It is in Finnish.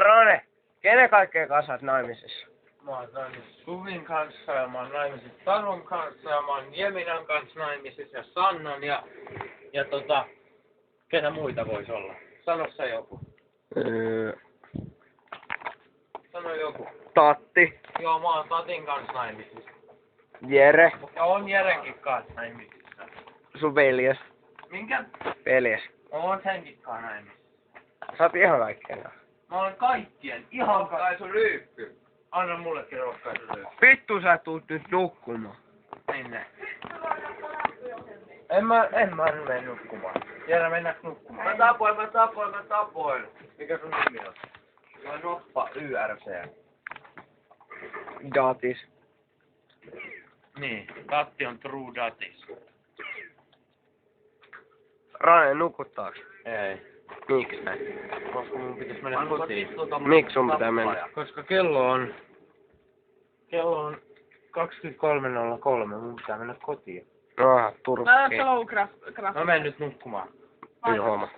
Rane, kenen kaikkeen kanssa oot naimisissa? Mä oon naimisissa Suvin kanssa ja mä oon naimisissa Tarun kanssa ja mä oon Jeminan kanssa naimisissa ja Sannan ja ketä muita vois olla? Sano se joku. Sano joku. Tatti. Joo, mä oon Tatin kanssa naimisissa. Jere. Ja on Jerenkin kanssa naimisissa. Sun veljes. Minkä? Veljes. On senkin kanssa naimisissa. Sä oot ihan kaikkien kanssa. Mä oon kaikkien, ihan kaikkien. Ryyppy. Anna mullekin rohkaisu. Vittu sä tuut nyt nukkumaan. Minne? En mä mene nukkumaan. Jere, mennäänkö nukkumaan? Mä tapoin. Mikä sun nimi on? Mä Noppa YRC. Datis. Niin, Tatti on True Datis. Rane, nukuttaaks? Ei. Miksi näin? Koska mun pitäis mennä kotiin. Miksi sun pitää mennä? Koska kello on 23.03, mun pitää mennä kotiin. Turkkiin. Slow craft. Mä menen nyt nukkumaan. Ei huomaa.